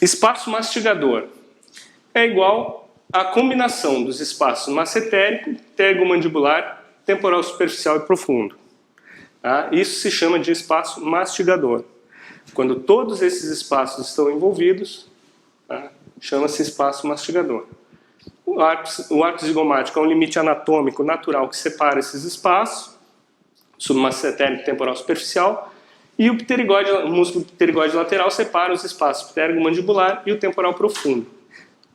Espaço mastigador é igual à combinação dos espaços massetérico, pterygomandibular, temporal superficial e profundo. Tá? Isso se chama de espaço mastigador. Quando todos esses espaços estão envolvidos, tá? Chama-se espaço mastigador. O arco zigomático é um limite anatômico natural que separa esses espaços, submassetérico, temporal superficial, e o músculo pterigóide lateral separa os espaços pterygomandibular e o temporal profundo.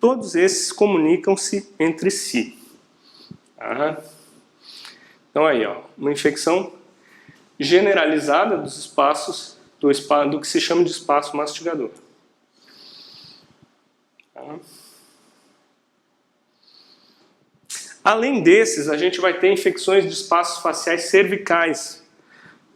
Todos esses comunicam-se entre si. Tá? Então aí, ó, uma infecção generalizada dos espaços, do que se chama de espaço mastigador. Tá? Além desses, a gente vai ter infecções de espaços faciais cervicais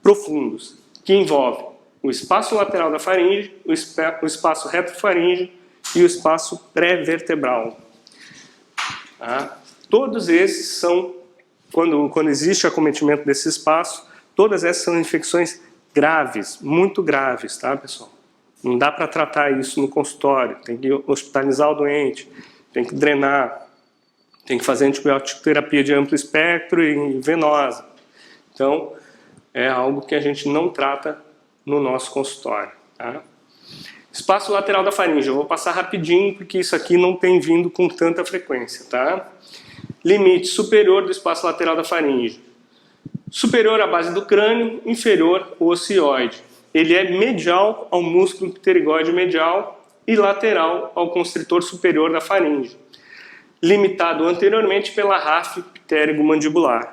profundos, que envolvem o espaço lateral da faringe, o espaço retrofaringe e o espaço pré-vertebral. Tá? Todos esses são, quando existe acometimento desse espaço, todas essas são infecções graves, muito graves, tá, pessoal? Não dá para tratar isso no consultório, tem que hospitalizar o doente, tem que drenar, tem que fazer antibiótico terapia de amplo espectro e venosa. Então, é algo que a gente não trata no nosso consultório. Tá? Espaço lateral da faringe, eu vou passar rapidinho porque isso aqui não tem vindo com tanta frequência. Tá? Limite superior do espaço lateral da faringe. Superior à base do crânio, inferior ao ocioide. Ele é medial ao músculo pterigóide medial e lateral ao constritor superior da faringe. Limitado anteriormente pela ráfide pterygomandibular,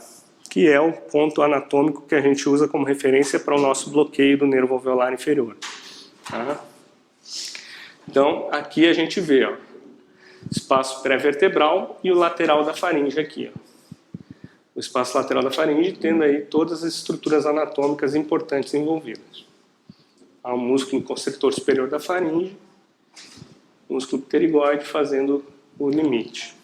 que é o ponto anatômico que a gente usa como referência para o nosso bloqueio do nervo alveolar inferior. Tá? Então, aqui a gente vê, ó, espaço pré-vertebral e o lateral da faringe aqui. Ó. O espaço lateral da faringe tendo aí todas as estruturas anatômicas importantes envolvidas. Há o músculo constritor superior da faringe, o músculo pterigóide fazendo o limite.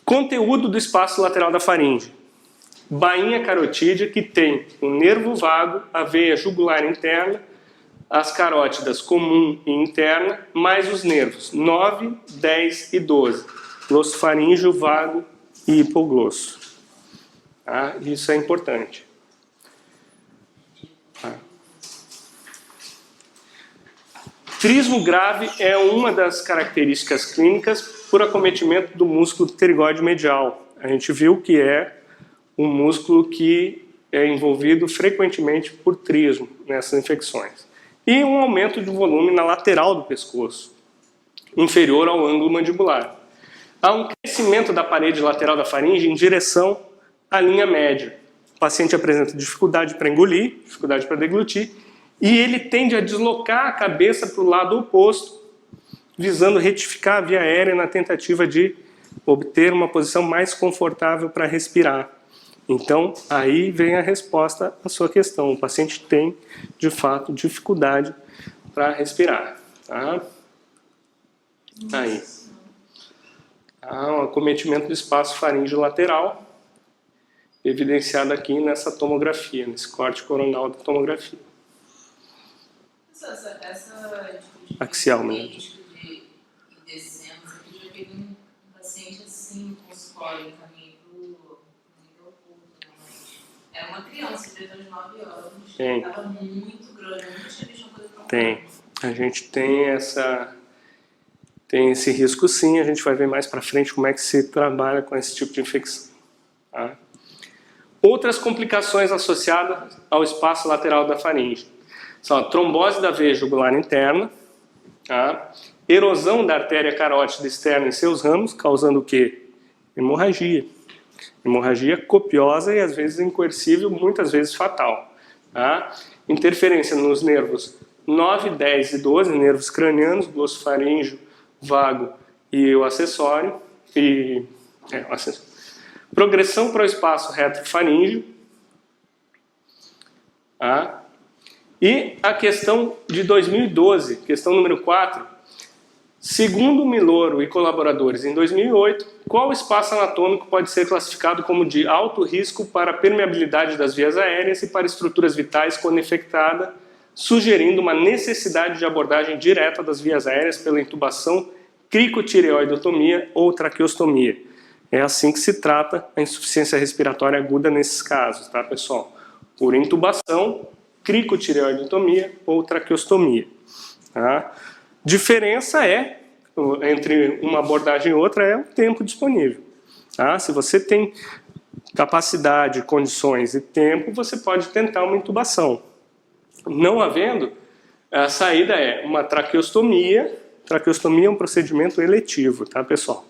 Conteúdo do espaço lateral da faringe. Bainha carotídea que tem o nervo vago, a veia jugular interna, as carótidas comum e interna, mais os nervos 9, 10 e 12. Glossofaríngeo, vago e hipoglosso. Tá? Isso é importante. Tá? Trismo grave é uma das características clínicas por acometimento do músculo pterigóide medial. A gente viu que é um músculo que é envolvido frequentemente por trismo nessas infecções. E um aumento de volume na lateral do pescoço, inferior ao ângulo mandibular. Há um crescimento da parede lateral da faringe em direção à linha média. O paciente apresenta dificuldade para engolir, dificuldade para deglutir, e ele tende a deslocar a cabeça para o lado oposto, visando retificar a via aérea na tentativa de obter uma posição mais confortável para respirar. Então, aí vem a resposta à sua questão. O paciente tem, de fato, dificuldade para respirar. Tá? Aí. Há um acometimento do espaço faríngeo lateral, evidenciado aqui nessa tomografia, nesse corte coronal da tomografia. Essa axial mesmo. E descendo, eu já peguei um paciente assim no consultório, caminhei pro nível oculto, era uma criança, de 9 anos, estava muito grande, eu não tinha visto uma coisa tão grande. A gente tem esse risco sim, a gente vai ver mais para frente como é que se trabalha com esse tipo de infecção. Tá? Outras complicações associadas ao espaço lateral da faringe são a trombose da veia jugular interna, tá? Erosão da artéria carótida externa em seus ramos, causando o quê? Hemorragia. Hemorragia copiosa e às vezes incoercível, muitas vezes fatal. Tá? Interferência nos nervos 9, 10 e 12, nervos cranianos, glossofaríngeo, vago e o acessório. Progressão para o espaço retrofaríngeo. Tá? E a questão de 2012, questão número 4, Segundo Miloro e colaboradores em 2008, qual espaço anatômico pode ser classificado como de alto risco para a permeabilidade das vias aéreas e para estruturas vitais quando infectada, sugerindo uma necessidade de abordagem direta das vias aéreas pela intubação, cricotireoidotomia ou traqueostomia. É assim que se trata a insuficiência respiratória aguda nesses casos, tá, pessoal? Por intubação, cricotireoidotomia ou traqueostomia. Tá? Diferença entre uma abordagem e outra é o tempo disponível. Tá? Se você tem capacidade, condições e tempo, você pode tentar uma intubação. Não havendo, a saída é uma traqueostomia. Traqueostomia é um procedimento eletivo, tá, pessoal?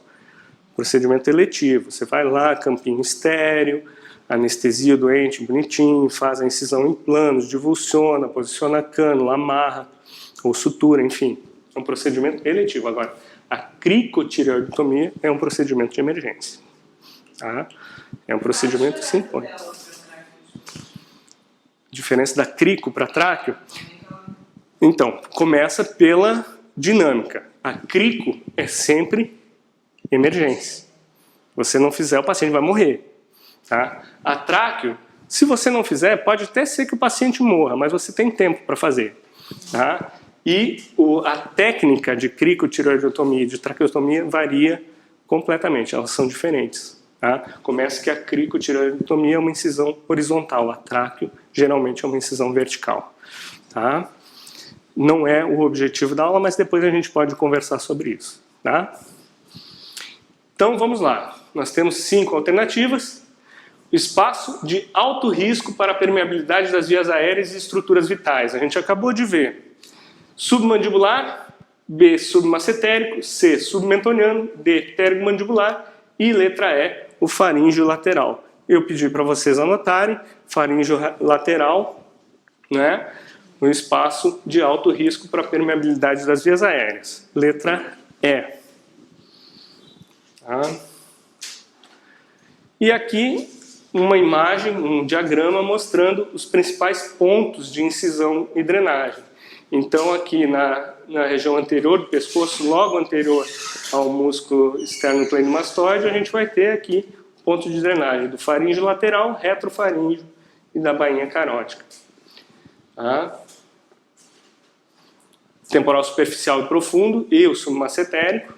Procedimento eletivo. Você vai lá, campinho estéreo, anestesia o doente bonitinho, faz a incisão em planos, divulsiona, posiciona cânula, amarra ou sutura, enfim. É um procedimento eletivo. Agora, a cricotireoidotomia é um procedimento de emergência. Tá? É um procedimento que se impõe. Diferença da crico para tráqueo? Então, começa pela dinâmica. A crico é sempre emergência. Se você não fizer, o paciente vai morrer. Tá? A tráqueo, se você não fizer, pode até ser que o paciente morra, mas você tem tempo para fazer. Tá? E a técnica de cricotireoidotomia e de traqueostomia varia completamente, elas são diferentes. Tá? Começa que a cricotireoidotomia é uma incisão horizontal, a tráqueo geralmente é uma incisão vertical. Tá? Não é o objetivo da aula, mas depois a gente pode conversar sobre isso. Tá? Então vamos lá, nós temos 5 alternativas. Espaço de alto risco para a permeabilidade das vias aéreas e estruturas vitais. A gente acabou de ver. Submandibular, B, submacetérico, C, submentoniano, D, pterygomandibular e letra E, o faríngeo lateral. Eu pedi para vocês anotarem, faríngeo lateral, né, um espaço de alto risco para a permeabilidade das vias aéreas. Letra E. Tá? E aqui uma imagem, um diagrama mostrando os principais pontos de incisão e drenagem. Então aqui na região anterior do pescoço, logo anterior ao músculo externo plenimastoide, a gente vai ter aqui o ponto de drenagem do faríngeo lateral, retrofaríngeo e da bainha carótica. Tá? Temporal superficial e profundo e o submacetérico,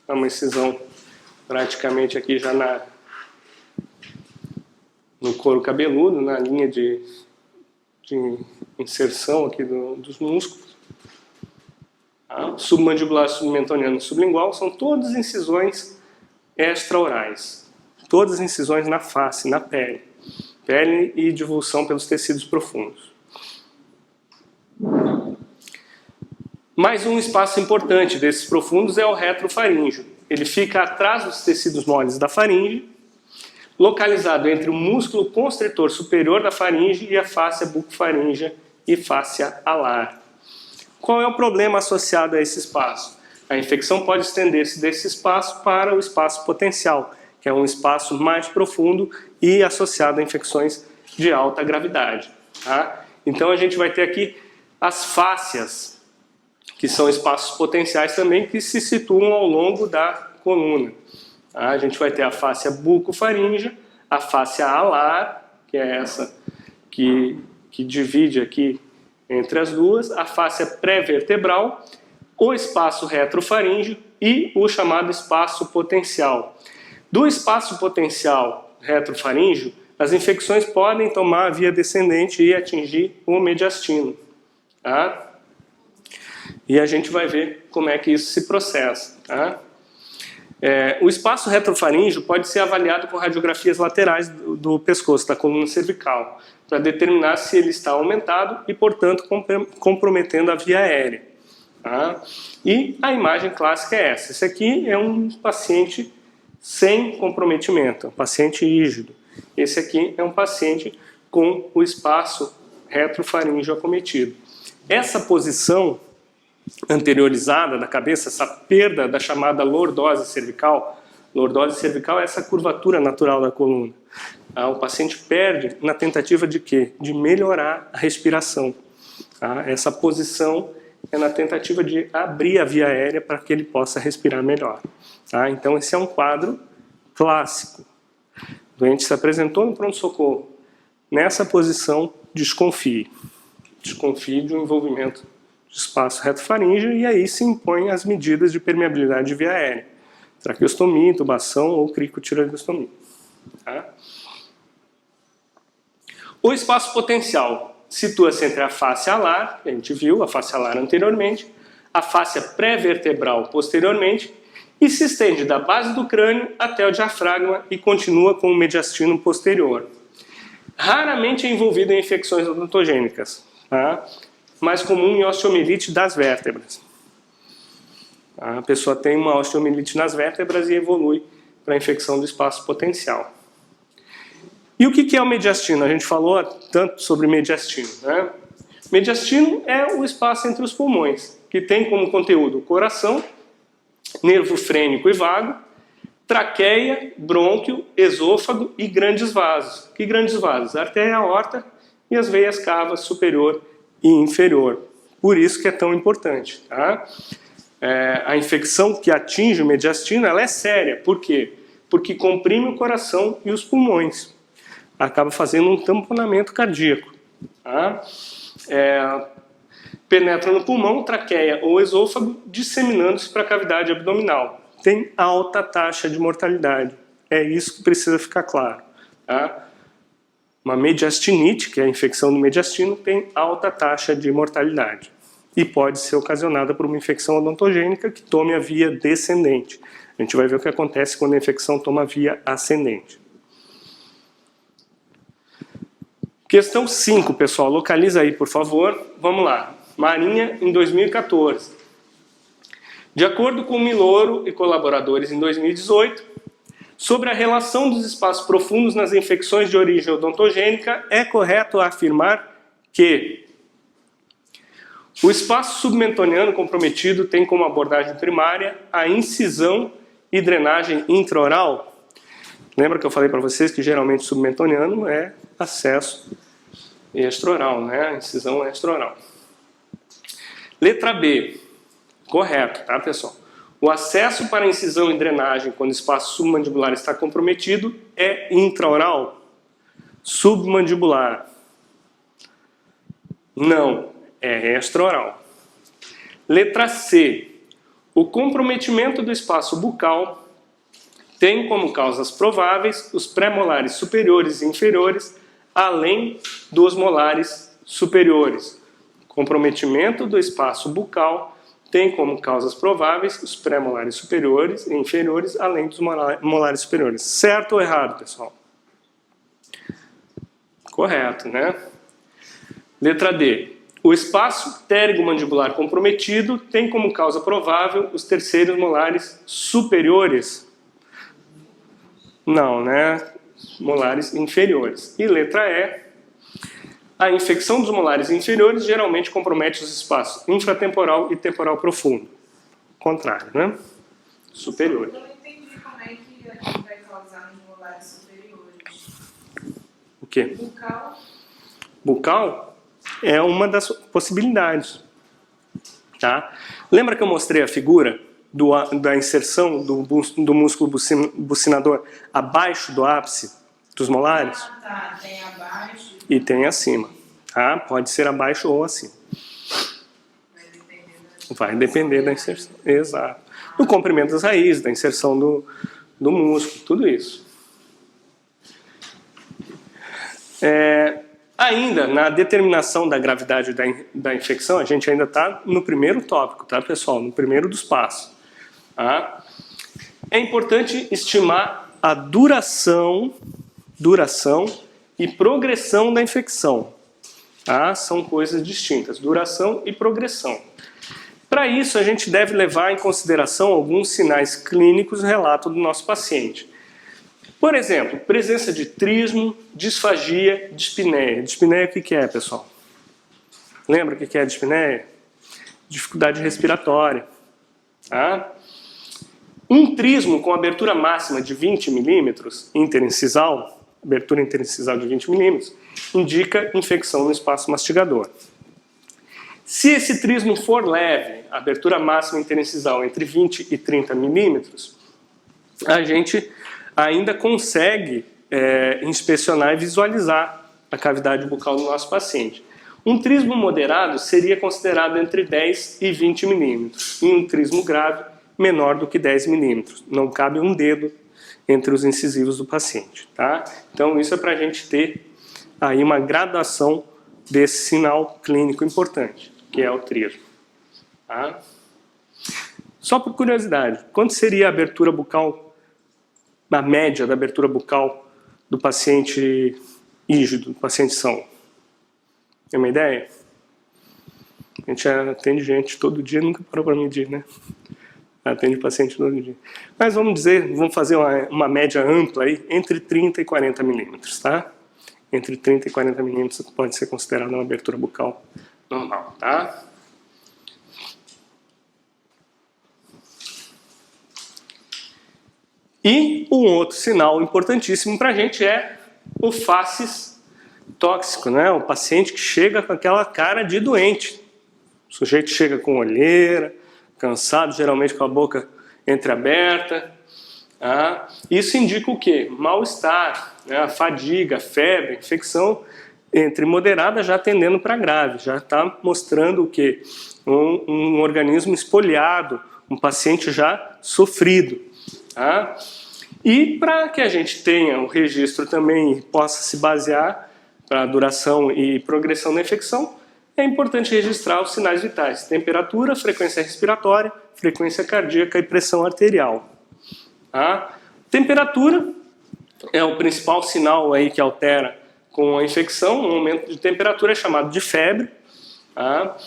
é uma incisão praticamente aqui já no couro cabeludo, na linha de inserção aqui dos músculos. Tá? Submandibular, submentoniano, sublingual são todas incisões extraorais. Todas incisões na face, na pele. Pele e divulsão pelos tecidos profundos. Mais um espaço importante desses profundos é o retrofaríngeo. Ele fica atrás dos tecidos moles da faringe, localizado entre o músculo constritor superior da faringe e a fáscia bucofaríngea e fáscia alar. Qual é o problema associado a esse espaço? A infecção pode estender-se desse espaço para o espaço potencial, que é um espaço mais profundo e associado a infecções de alta gravidade. Tá? Então a gente vai ter aqui as fáscias, que são espaços potenciais também, que se situam ao longo da coluna. A gente vai ter a fáscia bucofaríngea, a fáscia alar, que é essa que divide aqui entre as duas, a fáscia pré-vertebral, o espaço retrofaríngeo e o chamado espaço potencial. Do espaço potencial retrofaríngeo, as infecções podem tomar a via descendente e atingir o mediastino. Tá? E a gente vai ver como é que isso se processa. Tá? O espaço retrofaríngeo pode ser avaliado com radiografias laterais do pescoço, da coluna cervical, para determinar se ele está aumentado e, portanto, comprometendo a via aérea. Tá? E a imagem clássica é essa. Esse aqui é um paciente sem comprometimento, um paciente rígido. Esse aqui é um paciente com o espaço retrofaríngeo acometido. Essa posição anteriorizada da cabeça, essa perda da chamada lordose cervical. Lordose cervical é essa curvatura natural da coluna. O paciente perde na tentativa de quê? De melhorar a respiração. Essa posição é na tentativa de abrir a via aérea para que ele possa respirar melhor. Tá? Então esse é um quadro clássico. O doente se apresentou no pronto-socorro. Nessa posição, desconfie. Desconfie de um envolvimento de espaço retofaríngeo e aí se impõem as medidas de permeabilidade de via aérea. Traqueostomia, intubação ou cricotireoidostomia. Tá? O espaço potencial situa-se entre a face alar, que a gente viu, a face alar anteriormente, a face pré-vertebral posteriormente, e se estende da base do crânio até o diafragma e continua com o mediastino posterior. Raramente é envolvido em infecções odontogênicas, tá? Mais comum em osteomielite das vértebras. A pessoa tem uma osteomielite nas vértebras e evolui para a infecção do espaço potencial. E o que é o mediastino? A gente falou tanto sobre mediastino, né? Mediastino é o espaço entre os pulmões, que tem como conteúdo o coração, nervo frênico e vago, traqueia, brônquio, esôfago e grandes vasos. Que grandes vasos? A artéria aorta e as veias cavas superior e inferior. Por isso que é tão importante. Tá? A infecção que atinge o mediastino ela é séria. Por quê? Porque comprime o coração e os pulmões. Acaba fazendo um tamponamento cardíaco. Tá? Penetra no pulmão, traqueia ou esôfago, disseminando-se para a cavidade abdominal. Tem alta taxa de mortalidade. É isso que precisa ficar claro. Tá? Uma mediastinite, que é a infecção do mediastino, tem alta taxa de mortalidade. E pode ser ocasionada por uma infecção odontogênica que tome a via descendente. A gente vai ver o que acontece quando a infecção toma a via ascendente. Questão 5, pessoal. Localiza aí, por favor. Vamos lá. Marinha, em 2014. De acordo com Miloro e colaboradores em 2018, sobre a relação dos espaços profundos nas infecções de origem odontogênica, é correto afirmar que o espaço submentoniano comprometido tem como abordagem primária a incisão e drenagem intraoral. Lembra que eu falei para vocês que geralmente submentoniano é acesso extraoral, né? A incisão extraoral. Letra B. Correto, tá, pessoal? O acesso para incisão e drenagem quando o espaço submandibular está comprometido é intraoral? Submandibular? Não, é extraoral. Letra C. O comprometimento do espaço bucal tem como causas prováveis os pré-molares superiores e inferiores, além dos molares superiores. Comprometimento do espaço bucal tem como causas prováveis os pré-molares superiores e inferiores, além dos molares superiores. Certo ou errado, pessoal? Correto, né? Letra D. O espaço pterigomandibular comprometido tem como causa provável os terceiros molares superiores. Não, né? Molares inferiores. E letra E. A infecção dos molares inferiores geralmente compromete os espaços infratemporal e temporal profundo. Contrário, né? Superior. Eu não entendi como é que a gente vai causar nos molares superiores. O quê? Bucal. Bucal é uma das possibilidades. Tá? Lembra que eu mostrei a figura da inserção do músculo bucinador abaixo do ápice dos molares? Ah, tá. Tem abaixo. E tem acima. Tá? Pode ser abaixo ou acima. Vai depender da inserção. Exato. Do comprimento das raízes, da inserção do músculo, tudo isso. Ainda na determinação da gravidade da infecção, a gente ainda está no primeiro tópico, tá, pessoal? No primeiro dos passos. Tá? É importante estimar a duração e progressão da infecção. Tá? São coisas distintas, duração e progressão. Para isso, a gente deve levar em consideração alguns sinais clínicos no relato do nosso paciente. Por exemplo, presença de trismo, disfagia, dispneia. Dispneia o que é, pessoal? Lembra o que é dispneia? Dificuldade respiratória. Tá? Um trismo com abertura máxima de 20 milímetros, interincisal, abertura interincisal de 20 milímetros, indica infecção no espaço mastigador. Se esse trismo for leve, a abertura máxima interincisal entre 20 e 30 milímetros, a gente ainda consegue inspecionar e visualizar a cavidade bucal do nosso paciente. Um trismo moderado seria considerado entre 10 e 20 milímetros, e um trismo grave menor do que 10 milímetros. Não cabe um dedo entre os incisivos do paciente. Tá? Então isso é para a gente ter aí uma graduação desse sinal clínico importante, que é o trismo. Tá? Só por curiosidade, quanto seria a abertura bucal, a média da abertura bucal do paciente rígido, do paciente são? Tem uma ideia? A gente atende gente todo dia, nunca parou para medir, né? Atende paciente todo dia. Mas vamos dizer, vamos fazer uma média ampla aí, entre 30 e 40 milímetros, tá? Entre 30 e 40 milímetros pode ser considerada uma abertura bucal normal, tá? E um outro sinal importantíssimo para a gente é o facies tóxico, né? O paciente que chega com aquela cara de doente. O sujeito chega com olheira, cansado, geralmente com a boca entreaberta. Tá? Isso indica o quê? Mal-estar, né? Fadiga, febre, infecção entre moderada já tendendo para grave. Já está mostrando o quê? Um organismo espoliado, um paciente já sofrido. Tá? E para que a gente tenha o registro também e possa se basear para a duração e progressão da infecção, é importante registrar os sinais vitais: temperatura, frequência respiratória, frequência cardíaca e pressão arterial. Tá? Temperatura é o principal sinal aí que altera com a infecção. Um aumento de temperatura é chamado de febre. Tá?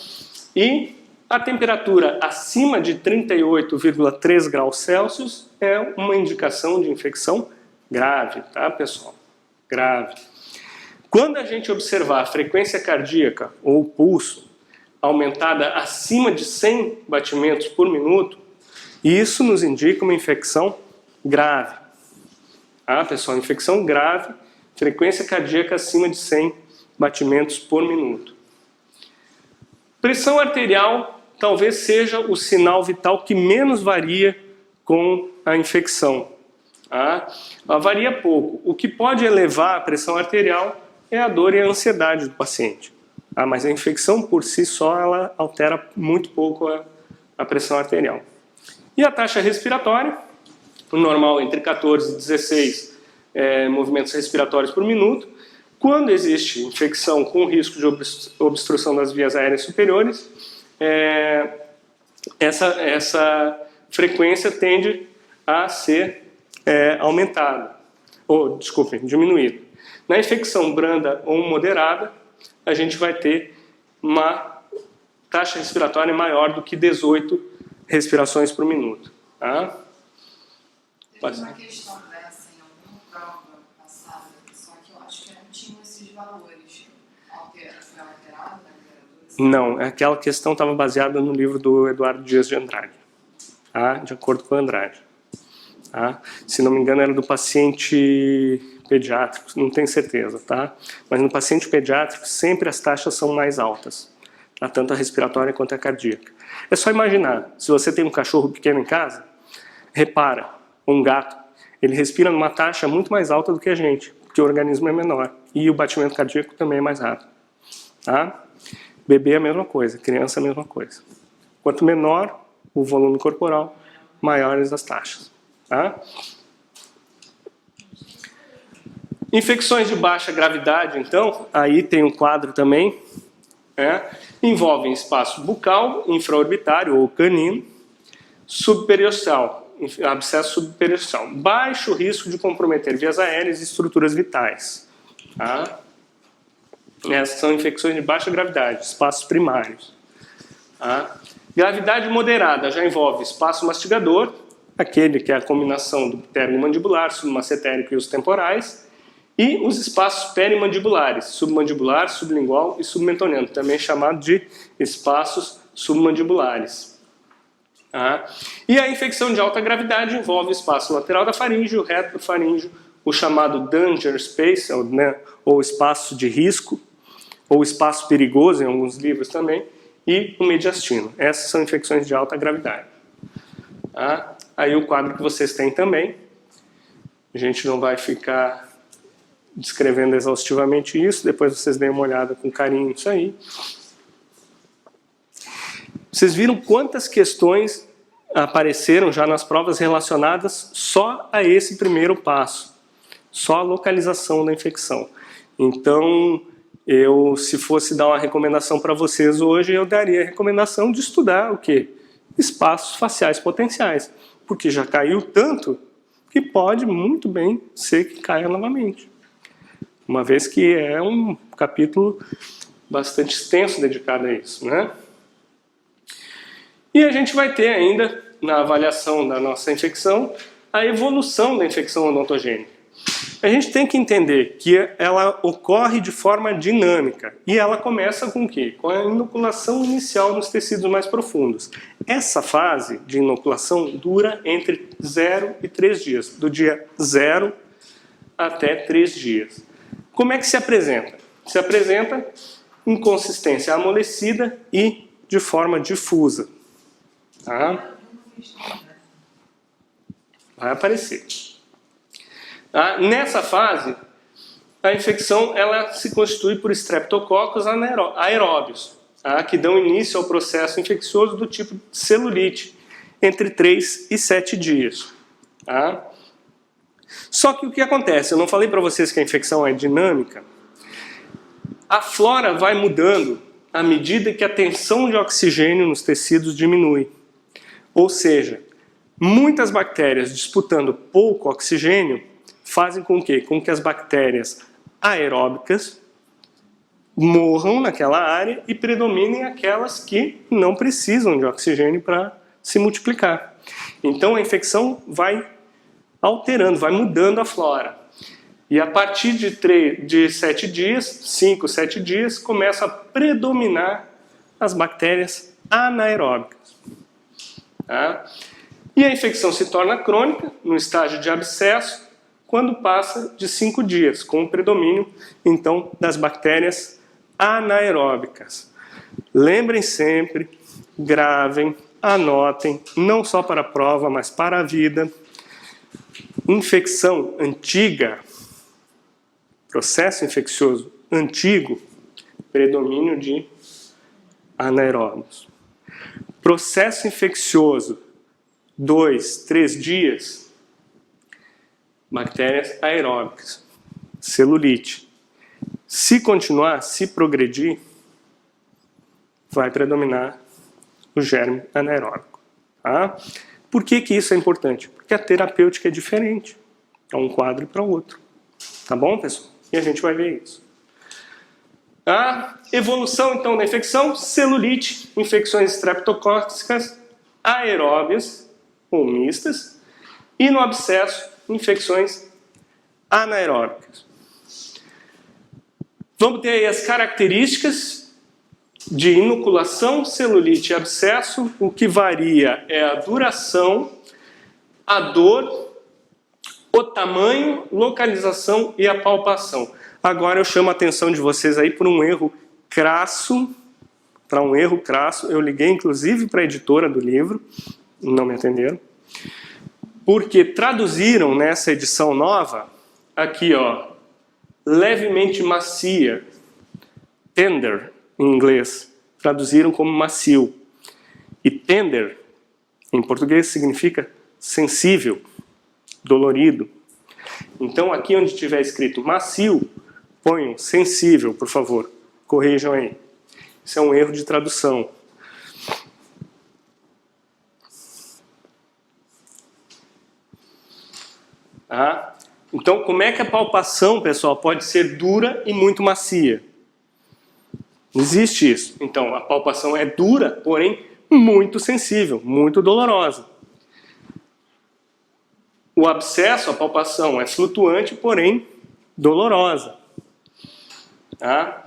E a temperatura acima de 38,3 graus Celsius é uma indicação de infecção grave, tá, pessoal? Grave. Quando a gente observar a frequência cardíaca ou pulso aumentada acima de 100 batimentos por minuto, isso nos indica uma infecção grave. Tá, pessoal? Infecção grave, frequência cardíaca acima de 100 batimentos por minuto. Pressão arterial talvez seja o sinal vital que menos varia com a infecção. Tá? Ela varia pouco. O que pode elevar a pressão arterial é a dor e a ansiedade do paciente. Tá? Mas a infecção por si só ela altera muito pouco a pressão arterial. E a taxa respiratória, o normal entre 14 e 16 movimentos respiratórios por minuto. Quando existe infecção com risco de obstrução das vias aéreas superiores, essa frequência tende a ser aumentada, ou, desculpe, diminuída. Na infecção branda ou moderada, a gente vai ter uma taxa respiratória maior do que 18 respirações por minuto. Tá? Teve uma questão dessa em alguma prova passada, só que eu acho que não tinham esses valores. Foi alterado na literatura? Não, aquela questão estava baseada no livro do Eduardo Dias de Andrade, tá? De acordo com o Andrade. Tá? Se não me engano era do paciente pediátrico, não tenho certeza, tá? Mas no paciente pediátrico sempre as taxas são mais altas, tá? Tanto a respiratória quanto a cardíaca. É só imaginar, se você tem um cachorro pequeno em casa, repara, um gato, ele respira numa taxa muito mais alta do que a gente, porque o organismo é menor e o batimento cardíaco também é mais rápido. Tá? Bebê é a mesma coisa, criança é a mesma coisa. Quanto menor o volume corporal, maiores as taxas. Tá? Infecções de baixa gravidade, então, aí tem um quadro também, envolvem espaço bucal, infraorbitário ou canino, subperiosteal, abscesso subperiosteal, baixo risco de comprometer vias aéreas e estruturas vitais. Tá? Essas são infecções de baixa gravidade, espaços primários. Tá? Gravidade moderada já envolve espaço mastigador, aquele que é a combinação do pteromandibular, submassetérico e os temporais, e os espaços perimandibulares, submandibular, sublingual e submentoniano, também chamado de espaços submandibulares. Tá? E a infecção de alta gravidade envolve o espaço lateral da faringe, o retrofaríngeo, o chamado danger space, ou espaço de risco, ou espaço perigoso em alguns livros também, e o mediastino. Essas são infecções de alta gravidade. Tá? Aí o quadro que vocês têm também. A gente não vai ficar descrevendo exaustivamente isso, depois vocês deem uma olhada com carinho nisso aí. Vocês viram quantas questões apareceram já nas provas relacionadas só a esse primeiro passo, só a localização da infecção. Então, se fosse dar uma recomendação para vocês hoje, eu daria a recomendação de estudar o quê? Espaços faciais potenciais, porque já caiu tanto que pode muito bem ser que caia novamente. Uma vez que é um capítulo bastante extenso dedicado a isso, né? E a gente vai ter ainda, na avaliação da nossa infecção, a evolução da infecção odontogênica. A gente tem que entender que ela ocorre de forma dinâmica. E ela começa com o quê? Com a inoculação inicial nos tecidos mais profundos. Essa fase de inoculação dura entre 0 e 3 dias. Do dia 0 até 3 dias. Como é que se apresenta? Se apresenta em consistência amolecida e de forma difusa. Tá? Vai aparecer. Tá? Nessa fase, a infecção ela se constitui por streptococcus aeróbios, tá? Que dão início ao processo infeccioso do tipo celulite entre 3 e 7 dias. Tá? Só que o que acontece? Eu não falei para vocês que a infecção é dinâmica? A flora vai mudando à medida que a tensão de oxigênio nos tecidos diminui. Ou seja, muitas bactérias disputando pouco oxigênio fazem com que as bactérias aeróbicas morram naquela área e predominem aquelas que não precisam de oxigênio para se multiplicar. Então a infecção vai alterando, vai mudando a flora. E a partir de 7 dias, 5, 7 dias, começa a predominar as bactérias anaeróbicas. Tá? E a infecção se torna crônica, no estágio de abscesso, quando passa de 5 dias, com o predomínio, então, das bactérias anaeróbicas. Lembrem sempre, gravem, anotem, não só para a prova, mas para a vida. Infecção antiga, processo infeccioso antigo, predomínio de anaeróbios. Processo infeccioso, 2, 3 dias, bactérias aeróbicas, celulite. Se continuar, se progredir, vai predominar o germe anaeróbico. Tá? Por que isso é importante? Porque a terapêutica é diferente. É um quadro para o outro. Tá bom, pessoal? E a gente vai ver isso. A evolução, então, da infecção, celulite, infecções streptocóccicas aeróbias ou mistas, e no abscesso, infecções anaeróbicas. Vamos ter aí as características de inoculação, celulite e abscesso. O que varia é a duração, a dor, o tamanho, localização e a palpação. Agora eu chamo a atenção de vocês aí por um erro crasso. Para um erro crasso, eu liguei inclusive para a editora do livro, não me atenderam, porque traduziram nessa edição nova, aqui ó, levemente macia, tender em inglês, traduziram como macio. E tender, em português, significa sensível, dolorido. Então aqui onde tiver escrito macio, ponham sensível, por favor, corrijam aí. Isso é um erro de tradução. Tá? Então, como é que a palpação, pessoal, pode ser dura e muito macia? Não existe isso. Então, a palpação é dura, porém muito sensível, muito dolorosa. O abscesso, a palpação, é flutuante, porém dolorosa. Tá?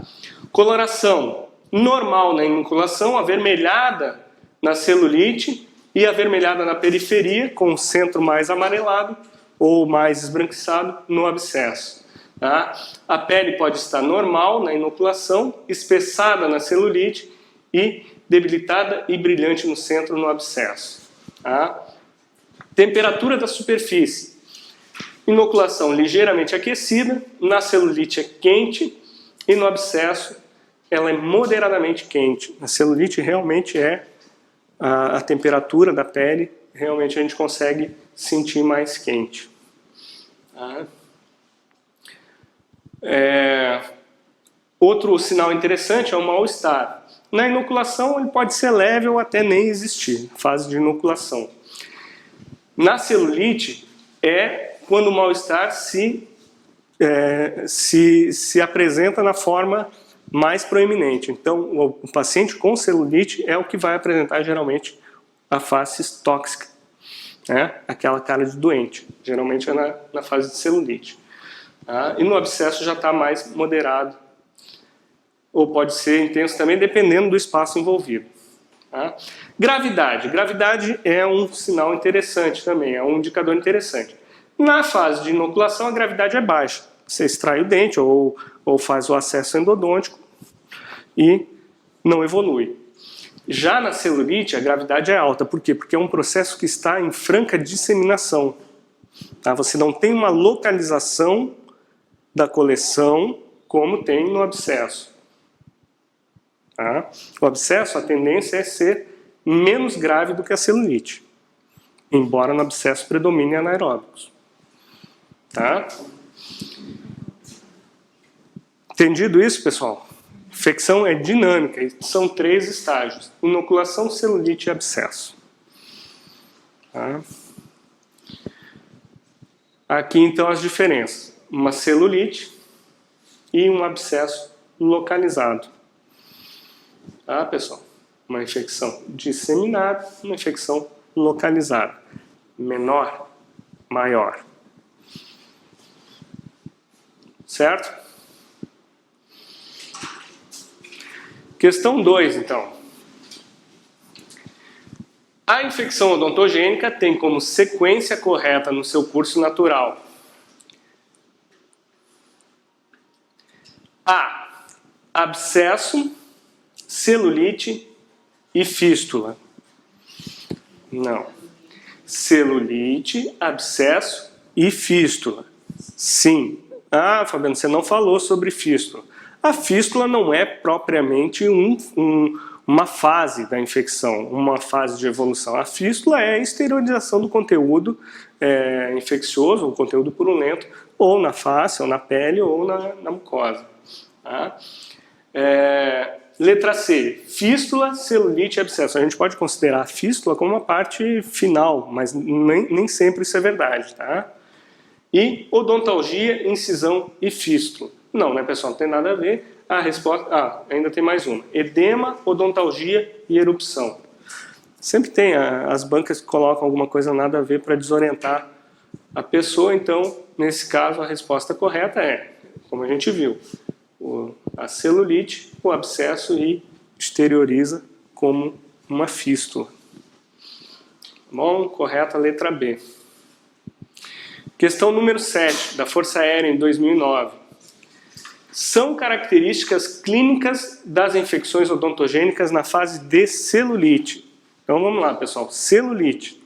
Coloração normal na inoculação, avermelhada na celulite e avermelhada na periferia, com o centro mais amarelado ou mais esbranquiçado no abscesso. Tá? A pele pode estar normal na inoculação, espessada na celulite e debilitada e brilhante no centro, no abscesso. Tá? Temperatura da superfície. Inoculação ligeiramente aquecida, na celulite é quente e no abscesso ela é moderadamente quente. A celulite realmente é a temperatura da pele, realmente a gente consegue sentir mais quente. Tá? Outro sinal interessante é o mal-estar. Na inoculação ele pode ser leve ou até nem existir, fase de inoculação. Na celulite é quando o mal-estar se apresenta na forma mais proeminente. Então o paciente com celulite é o que vai apresentar geralmente a face tóxica, né? Aquela cara de doente, geralmente é na fase de celulite. Tá? E no abscesso já está mais moderado, ou pode ser intenso também, dependendo do espaço envolvido. Tá? Gravidade. Gravidade é um sinal interessante também, é um indicador interessante. Na fase de inoculação, a gravidade é baixa. Você extrai o dente ou faz o acesso endodôntico e não evolui. Já na celulite, a gravidade é alta. Por quê? Porque é um processo que está em franca disseminação. Tá? Você não tem uma localização da coleção como tem no abscesso. Tá? O abscesso, a tendência é ser menos grave do que a celulite, embora no abscesso predomine anaeróbicos. Tá? Entendido isso, pessoal? Infecção é dinâmica e são 3 estágios: inoculação, celulite e abscesso. Tá? Aqui então as diferenças: uma celulite e um abscesso localizado. Tá, pessoal? Uma infecção disseminada, uma infecção localizada. Menor, maior. Certo? Questão 2, então. A infecção odontogênica tem como sequência correta no seu curso natural A. Abscesso, celulite e fístula. Não. Celulite, abscesso e fístula. Sim. Ah, Fabiano, você não falou sobre fístula. A fístula não é propriamente uma fase da infecção, uma fase de evolução. A fístula é a exteriorização do conteúdo infeccioso, o conteúdo purulento, ou na face, ou na pele, ou na mucosa. Tá? Letra C, fístula, celulite e abscesso. A gente pode considerar a fístula como uma parte final, mas nem sempre isso é verdade. Tá? E odontalgia, incisão e fístula. Não, né, pessoal? Não tem nada a ver. A resposta... ainda tem mais uma. Edema, odontalgia e erupção. Sempre tem as bancas que colocam alguma coisa nada a ver para desorientar a pessoa. Então, nesse caso, a resposta correta é, como a gente viu, a celulite, o abscesso e exterioriza como uma fístula. Bom, correta a letra B. Questão número 7, da Força Aérea em 2009. São características clínicas das infecções odontogênicas na fase de celulite. Então vamos lá, pessoal. Celulite.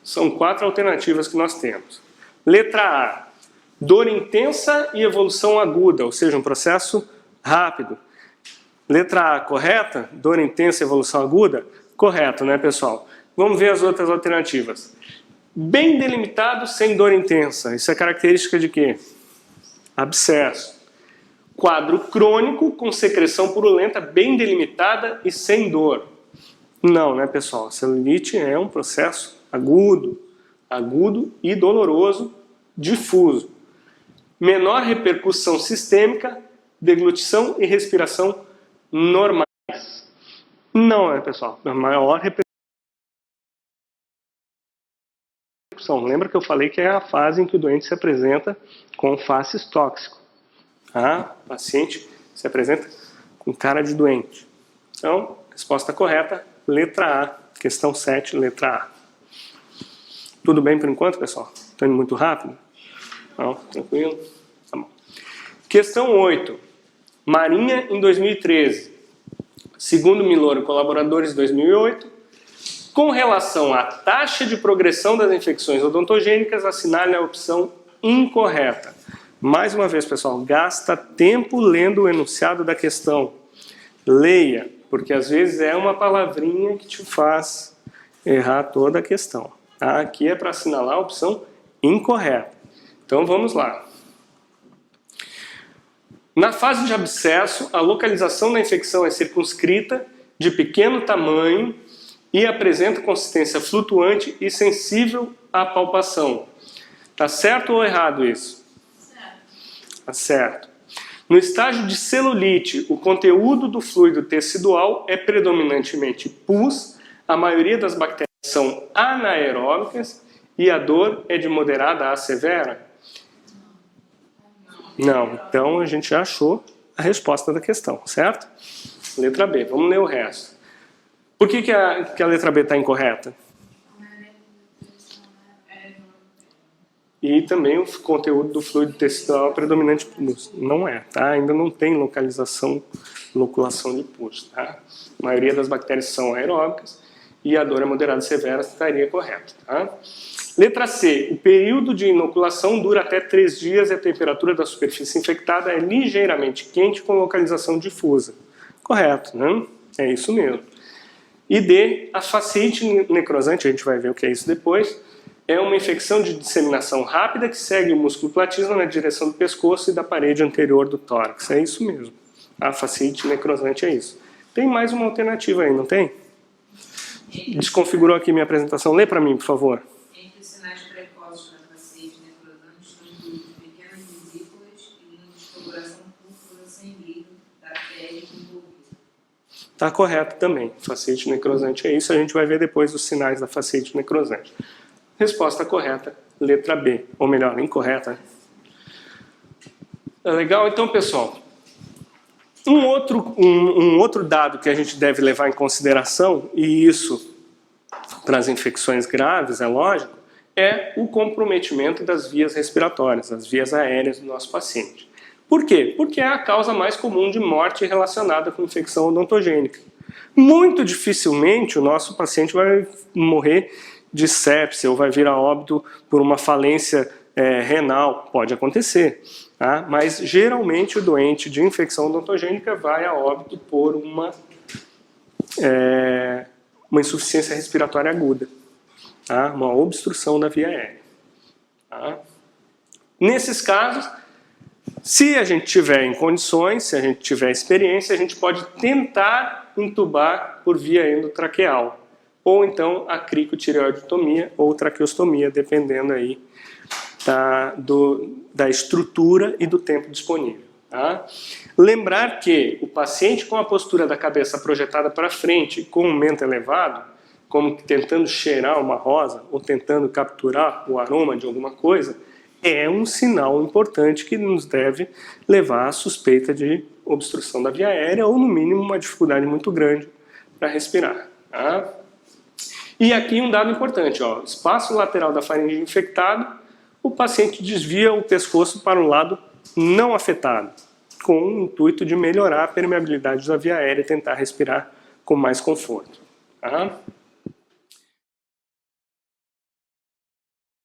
São 4 alternativas que nós temos. Letra A. Dor intensa e evolução aguda, ou seja, um processo rápido. Letra A, correta? Dor intensa e evolução aguda? Correto, né, pessoal? Vamos ver as outras alternativas. Bem delimitado, sem dor intensa. Isso é característica de quê? Abscesso. Quadro crônico com secreção purulenta bem delimitada e sem dor. Não, né, pessoal? A celulite é um processo agudo e doloroso, difuso. Menor repercussão sistêmica, deglutição e respiração normais. Não, né, pessoal? A maior repercussão. Lembra que eu falei que é a fase em que o doente se apresenta com faces tóxico. O paciente se apresenta com cara de doente. Então, resposta correta, letra A, questão 7, letra A. Tudo bem por enquanto, pessoal? Estou indo muito rápido? Não, tranquilo? Tá bom. Questão 8. Marinha em 2013. Segundo Milor e colaboradores, 2008, com relação à taxa de progressão das infecções odontogênicas, assinale a opção incorreta. Mais uma vez, pessoal, gasta tempo lendo o enunciado da questão. Leia, porque às vezes é uma palavrinha que te faz errar toda a questão. Tá? Aqui é para assinalar a opção incorreta. Então vamos lá. Na fase de abscesso, a localização da infecção é circunscrita, de pequeno tamanho e apresenta consistência flutuante e sensível à palpação. Tá certo ou errado isso? Certo. Tá certo. No estágio de celulite, o conteúdo do fluido tecidual é predominantemente pus, a maioria das bactérias são anaeróbicas e a dor é de moderada a severa? Não. Então a gente já achou a resposta da questão, certo? Letra B. Vamos ler o resto. Por que a letra B está incorreta? E também o conteúdo do fluido tecidual é predominante pus. Não é, tá? Ainda não tem loculação de pus, tá? A maioria das bactérias são aeróbicas e a dor é moderada e severa, estaria correto, tá? Letra C. O período de inoculação dura até 3 dias e a temperatura da superfície infectada é ligeiramente quente com localização difusa. Correto, né? É isso mesmo. E D. A fasciite necrosante, a gente vai ver o que é isso depois, é uma infecção de disseminação rápida que segue o músculo platismo na direção do pescoço e da parede anterior do tórax. É isso mesmo. A fasciite necrosante é isso. Tem mais uma alternativa aí, não tem? Desconfigurou aqui minha apresentação. Lê para mim, por favor. Entre os sinais precoces da fasciite necrosante estão incluídos pequenas vesículas e uma descoloração púrpura sem brilho da pele envolvida. Está correto também. Fasciite necrosante é isso. A gente vai ver depois os sinais da fasciite necrosante. Resposta correta, letra B. Ou melhor, incorreta. É legal? Então, pessoal, um outro dado que a gente deve levar em consideração, e isso para as infecções graves, é lógico, é o comprometimento das vias respiratórias, as vias aéreas do nosso paciente. Por quê? Porque é a causa mais comum de morte relacionada com infecção odontogênica. Muito dificilmente o nosso paciente vai morrer de sepse ou vai vir a óbito por uma falência renal. Pode acontecer, tá? Mas geralmente o doente de infecção odontogênica vai a óbito por uma insuficiência respiratória aguda, tá? Uma obstrução da via aérea. Tá? Nesses casos, se a gente tiver em condições, se a gente tiver experiência, a gente pode tentar intubar por via endotraqueal, ou então a cricotireoidotomia ou traqueostomia, dependendo aí da estrutura e do tempo disponível. Tá? Lembrar que o paciente com a postura da cabeça projetada para frente, com um mento elevado, como tentando cheirar uma rosa ou tentando capturar o aroma de alguma coisa, é um sinal importante que nos deve levar à suspeita de obstrução da via aérea ou, no mínimo, uma dificuldade muito grande para respirar. Tá? E aqui um dado importante, ó, espaço lateral da faringe infectado, o paciente desvia o pescoço para um lado não afetado, com o intuito de melhorar a permeabilidade da via aérea e tentar respirar com mais conforto. Tá?